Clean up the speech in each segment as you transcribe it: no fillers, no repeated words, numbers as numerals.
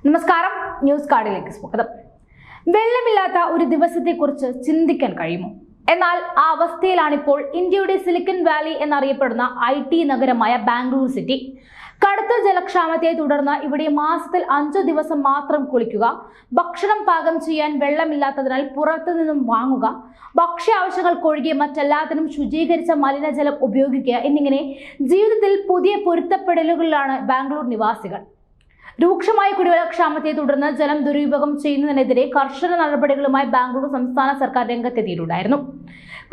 നമസ്കാരം, ന്യൂസ് കാർഡിലേക്ക് സ്വാഗതം. വെള്ളമില്ലാത്ത ഒരു ദിവസത്തെക്കുറിച്ച് ചിന്തിക്കാൻ കഴിയുമോ? എന്നാൽ ആ അവസ്ഥയിലാണിപ്പോൾ ഇന്ത്യയുടെ സിലിക്കൺ വാലി എന്നറിയപ്പെടുന്ന IT നഗരമായ ബാംഗ്ലൂർ സിറ്റി. കടുത്ത ജലക്ഷാമത്തെ തുടർന്ന് ഇവിടെ മാസത്തിൽ 5 ദിവസം മാത്രം കുളിക്കുക, ഭക്ഷണം പാകം ചെയ്യാൻ വെള്ളമില്ലാത്തതിനാൽ പുറത്തു നിന്നും വാങ്ങുക, ഭക്ഷ്യാവശ്യങ്ങൾക്കൊഴികെ മറ്റെല്ലാത്തിനും ശുചീകരിച്ച മലിനജലം ഉപയോഗിക്കുക എന്നിങ്ങനെ ജീവിതത്തിൽ പുതിയ പൊരുത്തപ്പെടലുകളിലാണ് ബാംഗ്ലൂർ നിവാസികൾ. രൂക്ഷമായ കുടിവെള്ളക്ഷാമത്തെ തുടർന്ന് ജലം ദുരുപയോഗം ചെയ്യുന്നതിനെതിരെ കർശന നടപടികളുമായി ബാംഗ്ലൂർ സംസ്ഥാന സർക്കാർ രംഗത്തെത്തിയിട്ടുണ്ടായിരുന്നു.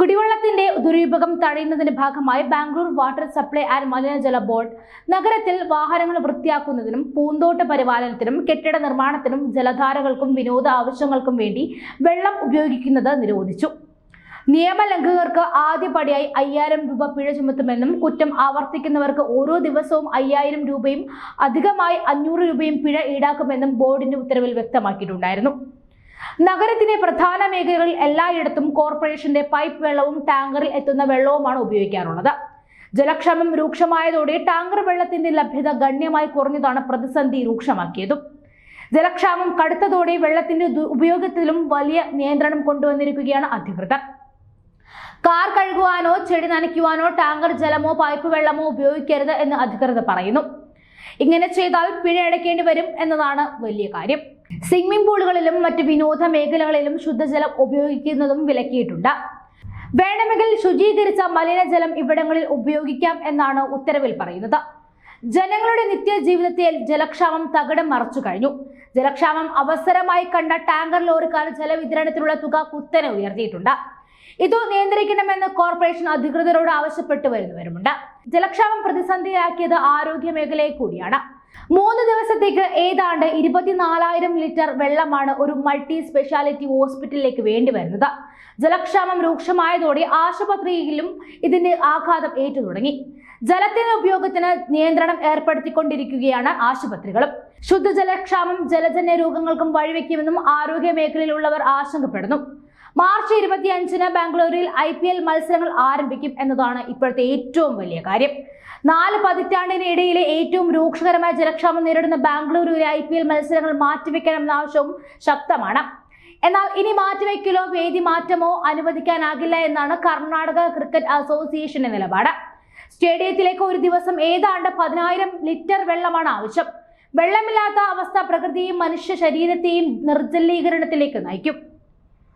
കുടിവെള്ളത്തിന്റെ ദുരുപയോഗം തടയുന്നതിന്റെ ഭാഗമായി ബാംഗ്ലൂർ വാട്ടർ സപ്ലൈ ആൻഡ് മലിനജല ബോർഡ് നഗരത്തിൽ വാഹനങ്ങൾ വൃത്തിയാക്കുന്നതിനും പൂന്തോട്ട പരിപാലനത്തിനും കെട്ടിട നിർമ്മാണത്തിനും ജലധാരകൾക്കും വിനോദ ആവശ്യങ്ങൾക്കും വേണ്ടി വെള്ളം ഉപയോഗിക്കുന്നത് നിരോധിച്ചു. നിയമലംഘകർക്ക് ആദ്യപടിയായി 5000 രൂപ പിഴ ചുമത്തുമെന്നും കുറ്റം ആവർത്തിക്കുന്നവർക്ക് ഓരോ ദിവസവും 5000 രൂപയും അധികമായി 500 രൂപയും പിഴ ഈടാക്കുമെന്നും ബോർഡിന്റെ ഉത്തരവിൽ വ്യക്തമാക്കിയിട്ടുണ്ടായിരുന്നു. നഗരത്തിലെ പ്രധാന മേഖലകളിൽ എല്ലായിടത്തും കോർപ്പറേഷന്റെ പൈപ്പ് വെള്ളവും ടാങ്കറിൽ എത്തുന്ന വെള്ളവുമാണ് ഉപയോഗിക്കാറുള്ളത്. ജലക്ഷാമം രൂക്ഷമായതോടെ ടാങ്കർ വെള്ളത്തിന്റെ ലഭ്യത ഗണ്യമായി കുറഞ്ഞതാണ് പ്രതിസന്ധി രൂക്ഷമാക്കിയതും. ജലക്ഷാമം കടുത്തതോടെ വെള്ളത്തിന്റെ ഉപയോഗത്തിലും വലിയ നിയന്ത്രണം കൊണ്ടുവന്നിരിക്കുകയാണ് അധികൃതർ. കാർ കഴുകുവാനോ ചെടി നനയ്ക്കുവാനോ ടാങ്കർ ജലമോ പൈപ്പ് വെള്ളമോ ഉപയോഗിക്കരുത് എന്ന് അധികൃതർ പറയുന്നു. ഇങ്ങനെ ചെയ്താൽ പിഴ അടയ്ക്കേണ്ടി വരും എന്നതാണ് വലിയ കാര്യം. സ്വിമ്മിംഗ് പൂളുകളിലും മറ്റ് വിനോദ മേഖലകളിലും ശുദ്ധജലം ഉപയോഗിക്കുന്നതും വിലക്കിയിട്ടുണ്ട്. വേണമെങ്കിൽ ശുചീകരിച്ച മലിനജലം ഇവിടങ്ങളിൽ ഉപയോഗിക്കാം എന്നാണ് ഉത്തരവിൽ പറയുന്നത്. ജനങ്ങളുടെ നിത്യജീവിതത്തെ ജലക്ഷാമം തകിടം മറിച്ചു കഴിഞ്ഞു. ജലക്ഷാമം അവസരമായി കണ്ട ടാങ്കർ ലോറിക്കാർ ജലവിതരണത്തിനുള്ള തുക കുത്തനെ ഉയർത്തിയിട്ടുണ്ട്. ഇത് നിയന്ത്രിക്കണമെന്ന് കോർപ്പറേഷൻ അധികൃതരോട് ആവശ്യപ്പെട്ടു വരുന്നുണ്ട്. ജലക്ഷാമം പ്രതിസന്ധിയാക്കിയത് ആരോഗ്യ മേഖലയെ കൂടിയാണ്. 3 ദിവസത്തേക്ക് ഏതാണ്ട് 24,000 ലിറ്റർ വെള്ളമാണ് ഒരു മൾട്ടി സ്പെഷ്യാലിറ്റി ഹോസ്പിറ്റലിലേക്ക് വേണ്ടി വരുന്നത്. ജലക്ഷാമം രൂക്ഷമായതോടെ ആശുപത്രിയിലും ഇതിന്റെ ആഘാതം ഏറ്റു തുടങ്ങി. ജലത്തിന്റെ ഉപയോഗത്തിന് നിയന്ത്രണം ഏർപ്പെടുത്തിക്കൊണ്ടിരിക്കുകയാണ് ആശുപത്രികളും. ശുദ്ധജലക്ഷാമം ജലജന്യ രോഗങ്ങൾക്കും വഴിവെക്കുമെന്നും ആരോഗ്യ മേഖലയിലുള്ളവർ ആശങ്കപ്പെടുന്നു. മാർച്ച് 25-ന് ബാംഗ്ലൂരിൽ IPL മത്സരങ്ങൾ ആരംഭിക്കും എന്നതാണ് ഇപ്പോഴത്തെ ഏറ്റവും വലിയ കാര്യം. 4 പതിറ്റാണ്ടിനിടയിലെ ഏറ്റവും രൂക്ഷകരമായ ജലക്ഷാമം നേരിടുന്ന ബാംഗ്ലൂരിലെ IPL മത്സരങ്ങൾ മാറ്റിവെക്കണമെന്ന ആവശ്യവും ശക്തമാണ്. എന്നാൽ ഇനി മാറ്റിവെക്കലോ വേദി മാറ്റമോ അനുവദിക്കാനാകില്ല എന്നാണ് കർണാടക ക്രിക്കറ്റ് അസോസിയേഷന്റെ നിലപാട്. സ്റ്റേഡിയത്തിലേക്ക് ഒരു ദിവസം ഏതാണ്ട് 10,000 ലിറ്റർ വെള്ളമാണ് ആവശ്യം. വെള്ളമില്ലാത്ത അവസ്ഥ പ്രകൃതിയെയും മനുഷ്യ ശരീരത്തെയും നിർജ്ജലീകരണത്തിലേക്ക് നയിക്കും.